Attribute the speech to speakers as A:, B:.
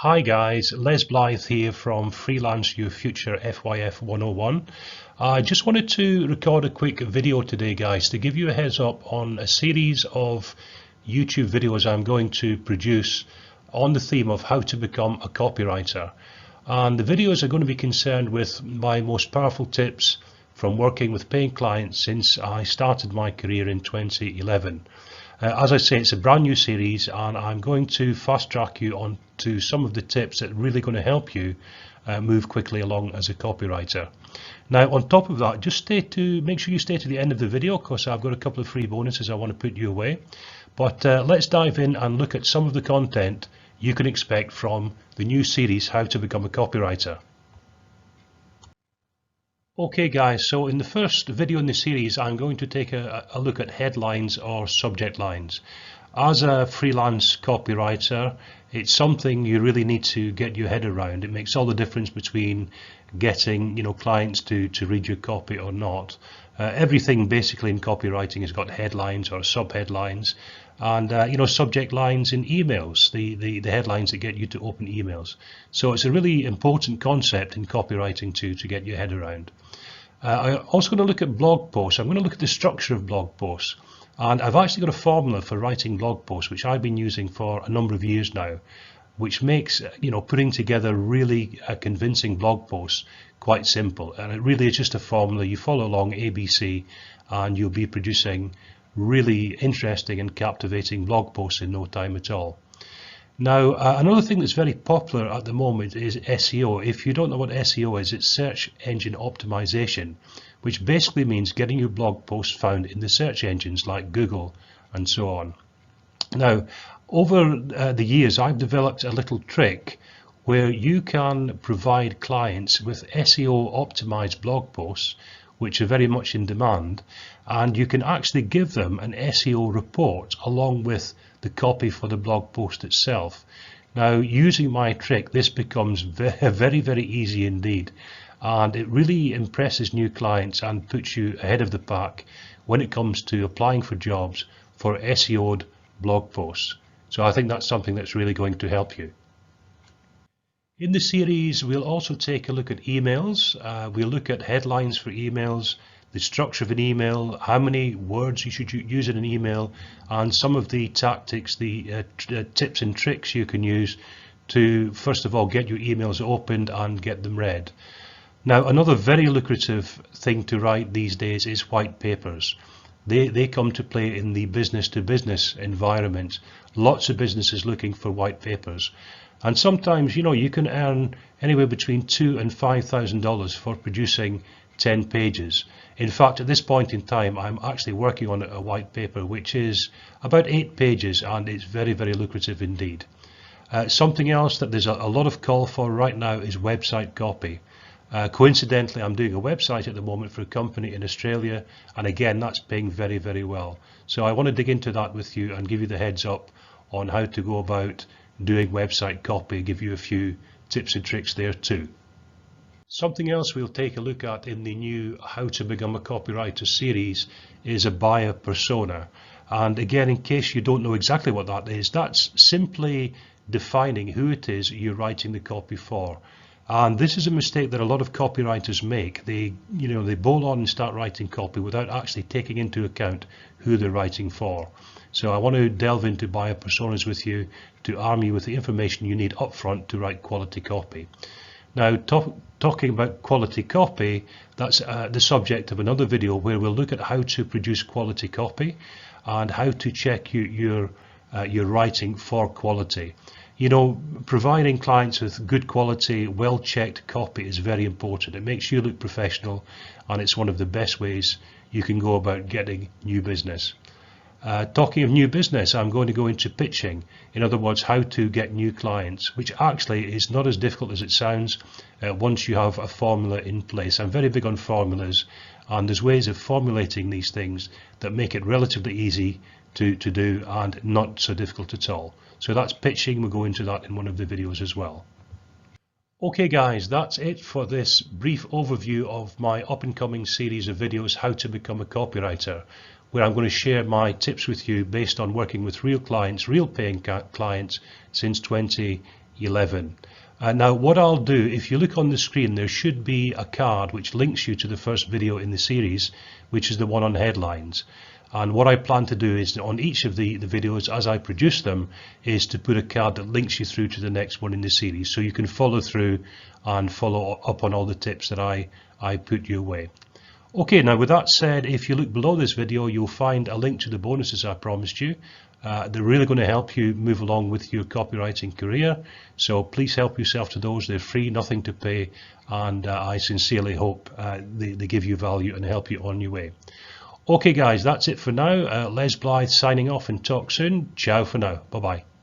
A: Hi guys, Les Blythe here from Freelance Your Future FYF 101. I just wanted to record a quick video today guys to give you a heads up on a series of YouTube videos I'm going to produce on the theme of how to become a copywriter. And the videos are going to be concerned with my most powerful tips from working with paying clients since I started my career in 2011. As I say, it's a brand new series and I'm going to fast track you on to some of the tips that are really going to help you move quickly along as a copywriter. Now on top of that, just make sure you stay to the end of the video because I've got a couple of free bonuses I want to put you away. But let's dive in and look at some of the content you can expect from the new series, How to Become a Copywriter. Okay guys, so in the first video in the series I'm going to take a look at headlines or subject lines. As a freelance copywriter, it's something you really need to get your head around. It makes all the difference between getting clients to read your copy or not. Everything basically in copywriting has got headlines or subheadlines and subject lines in emails, the headlines that get you to open emails. So it's a really important concept in copywriting to get your head around. I'm also going to look at blog posts. I'm going to look at the structure of blog posts, and I've actually got a formula for writing blog posts which I've been using for a number of years now, which makes putting together really convincing blog posts quite simple. And it really is just a formula. You follow along ABC and you'll be producing really interesting and captivating blog posts in no time at all. Now, another thing that's very popular at the moment is SEO. If you don't know what SEO is, it's search engine optimization, which basically means getting your blog posts found in the search engines like Google and so on. Now, over the years, I've developed a little trick where you can provide clients with SEO optimized blog posts, which are very much in demand, and you can actually give them an SEO report along with the copy for the blog post itself. Now, using my trick, this becomes very, very easy indeed, and it really impresses new clients and puts you ahead of the pack when it comes to applying for jobs for SEO'd blog posts. So I think that's something that's really going to help you. In the series, we'll also take a look at emails. We'll look at headlines for emails, the structure of an email, how many words you should use in an email, and some of the tactics, the tips and tricks you can use to, first of all, get your emails opened and get them read. Now, another very lucrative thing to write these days is white papers. They come to play in the business-to-business environment. Lots of businesses looking for white papers. And sometimes, you can earn anywhere between $2,000 and $5,000 for producing 10 pages. In fact, at this point in time, I'm actually working on a white paper, which is about 8 pages, and it's very, very lucrative indeed. Something else that there's a lot of call for right now is website copy. Coincidentally, I'm doing a website at the moment for a company in Australia, and again, that's paying very, very well. So I want to dig into that with you and give you the heads up on how to go about doing website copy, give you a few tips and tricks there too. Something else we'll take a look at in the new How to Become a Copywriter series is a buyer persona. And again, in case you don't know exactly what that is, that's simply defining who it is you're writing the copy for. And this is a mistake that a lot of copywriters make. They bowl on and start writing copy without actually taking into account who they're writing for. So I want to delve into buyer personas with you to arm you with the information you need up front to write quality copy. Now, talking about quality copy, that's the subject of another video where we'll look at how to produce quality copy and how to check your writing for quality. Providing clients with good quality, well-checked copy is very important. It makes you look professional, and it's one of the best ways you can go about getting new business. Talking of new business, I'm going to go into pitching. In other words, how to get new clients, which actually is not as difficult as it sounds once you have a formula in place. I'm very big on formulas, and there's ways of formulating these things that make it relatively easy to do and not so difficult at all. So that's pitching. We'll go into that in one of the videos as well. Okay guys, that's it for this brief overview of my up-and-coming series of videos, How to Become a Copywriter, where I'm going to share my tips with you based on working with real clients, real paying clients since 2011. 11. Now what I'll do, if you look on the screen, there should be a card which links you to the first video in the series, which is the one on headlines. And what I plan to do is on each of the videos as I produce them is to put a card that links you through to the next one in the series, so you can follow through and follow up on all the tips that I put your way. Okay, now with that said, if you look below this video, you'll find a link to the bonuses I promised you. They're really going to help you move along with your copywriting career, so please help yourself to those. They're free, nothing to pay, and I sincerely hope they give you value and help you on your way. Okay guys, that's it for now. Les Blythe signing off, and talk soon. Ciao for now. Bye bye.